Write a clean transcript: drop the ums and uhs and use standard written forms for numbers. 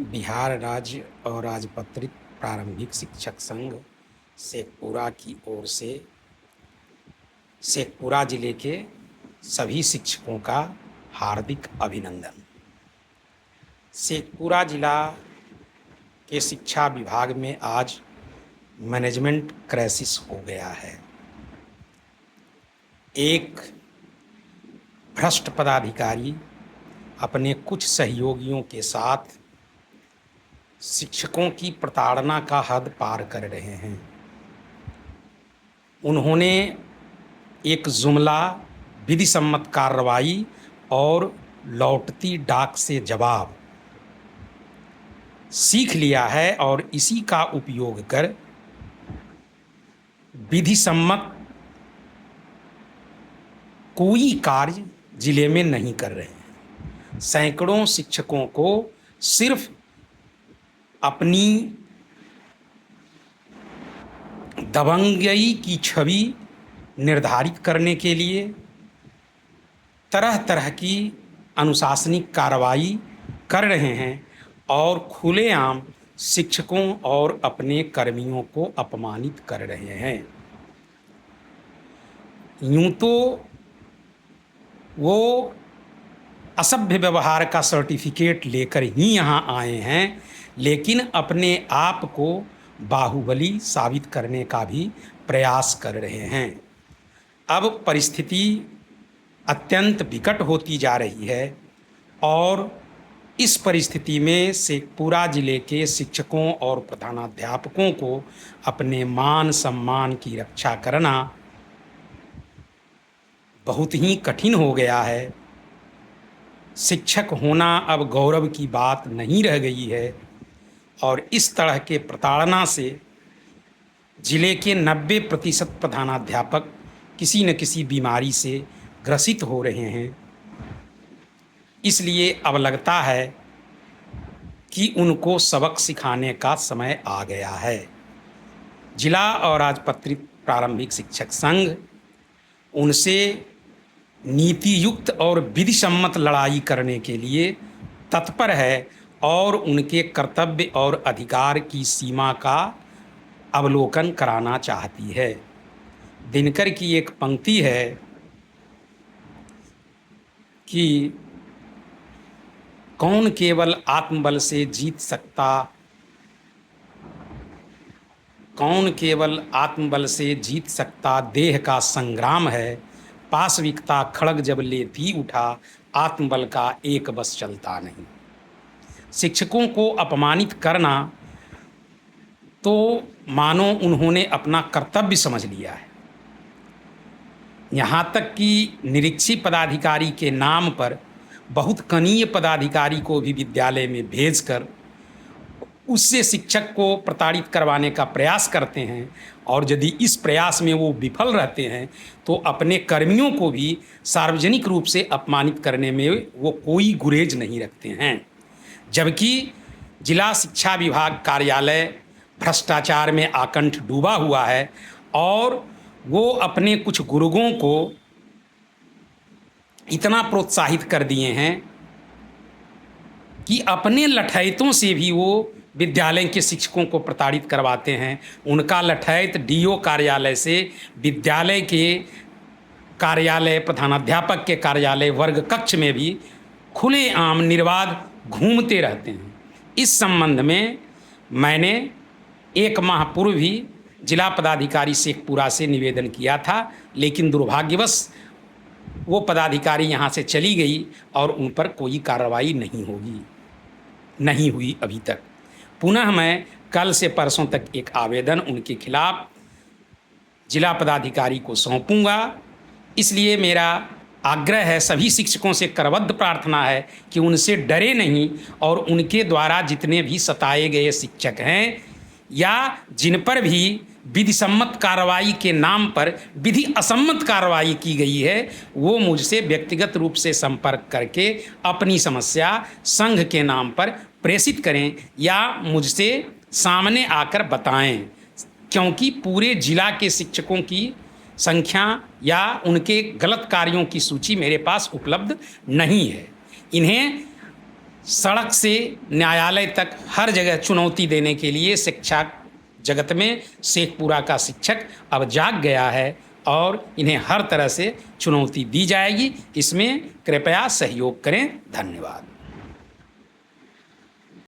बिहार राज्य और राजपत्रित प्रारंभिक शिक्षक संघ शेखपुरा की ओर से शेखपुरा जिले के सभी शिक्षकों का हार्दिक अभिनंदन। शेखपुरा जिला के शिक्षा विभाग में आज मैनेजमेंट क्राइसिस हो गया है। एक भ्रष्ट पदाधिकारी अपने कुछ सहयोगियों के साथ शिक्षकों की प्रताड़ना का हद पार कर रहे हैं। उन्होंने एक जुमला, विधि सम्मत कार्रवाई और लौटती डाक से जवाब सीख लिया है और इसी का उपयोग कर विधि सम्मत कोई कार्य जिले में नहीं कर रहे हैं। सैकड़ों शिक्षकों को सिर्फ अपनी दबंगई की छवि निर्धारित करने के लिए तरह तरह की अनुशासनिक कार्रवाई कर रहे हैं और खुलेआम शिक्षकों और अपने कर्मियों को अपमानित कर रहे हैं। यूं तो वो असभ्य व्यवहार का सर्टिफिकेट लेकर ही यहाँ आए हैं, लेकिन अपने आप को बाहुबली साबित करने का भी प्रयास कर रहे हैं। अब परिस्थिति अत्यंत विकट होती जा रही है और इस परिस्थिति में शेखपुरा जिले के शिक्षकों और प्रधानाध्यापकों को अपने मान सम्मान की रक्षा करना बहुत ही कठिन हो गया है। शिक्षक होना अब गौरव की बात नहीं रह गई है और इस तरह के प्रताड़ना से जिले के 90% प्रधानाध्यापक किसी न किसी बीमारी से ग्रसित हो रहे हैं। इसलिए अब लगता है कि उनको सबक सिखाने का समय आ गया है। जिला और राजपत्रित प्रारंभिक शिक्षक संघ उनसे नीति युक्त और विधि सम्मत लड़ाई करने के लिए तत्पर है और उनके कर्तव्य और अधिकार की सीमा का अवलोकन कराना चाहती है। दिनकर की एक पंक्ति है कि कौन केवल आत्मबल से जीत सकता, कौन केवल आत्मबल से जीत सकता, देह का संग्राम है। पाशविकता खड़ग जब लेती उठा, आत्मबल का एक बस चलता नहीं। शिक्षकों को अपमानित करना तो मानो उन्होंने अपना कर्तव्य समझ लिया है। यहाँ तक कि निरीक्षी पदाधिकारी के नाम पर बहुत कनीय पदाधिकारी को भी विद्यालय में भेजकर उससे शिक्षक को प्रताड़ित करवाने का प्रयास करते हैं और यदि इस प्रयास में वो विफल रहते हैं तो अपने कर्मियों को भी सार्वजनिक रूप से अपमानित करने में वो कोई गुरेज नहीं रखते हैं। जबकि जिला शिक्षा विभाग कार्यालय भ्रष्टाचार में आकंठ डूबा हुआ है और वो अपने कुछ गुर्गों को इतना प्रोत्साहित कर दिए हैं कि अपने लठैतों से भी वो विद्यालय के शिक्षकों को प्रताड़ित करवाते हैं। उनका लठैत डीओ कार्यालय से विद्यालय के कार्यालय, प्रधानाध्यापक के कार्यालय, वर्ग कक्ष में भी खुलेआम निर्बाध घूमते रहते हैं। इस संबंध में मैंने एक माह पूर्व भी जिला पदाधिकारी शेखपुरा से निवेदन किया था, लेकिन दुर्भाग्यवश वो पदाधिकारी यहाँ से चली गई और उन पर कोई कार्रवाई नहीं हुई अभी तक। पुनः मैं कल से परसों तक एक आवेदन उनके खिलाफ जिला पदाधिकारी को सौंपूंगा। इसलिए मेरा आग्रह है, सभी शिक्षकों से करबद्ध प्रार्थना है कि उनसे डरे नहीं और उनके द्वारा जितने भी सताए गए शिक्षक हैं या जिन पर भी विधि सम्मत कार्रवाई के नाम पर विधि असम्मत कार्रवाई की गई है, वो मुझसे व्यक्तिगत रूप से संपर्क करके अपनी समस्या संघ के नाम पर प्रेषित करें या मुझसे सामने आकर बताएं, क्योंकि पूरे जिला के शिक्षकों की संख्या या उनके गलत कार्यों की सूची मेरे पास उपलब्ध नहीं है। इन्हें सड़क से न्यायालय तक हर जगह चुनौती देने के लिए शिक्षा जगत में शेखपुरा का शिक्षक अब जाग गया है और इन्हें हर तरह से चुनौती दी जाएगी। इसमें कृपया सहयोग करें। धन्यवाद।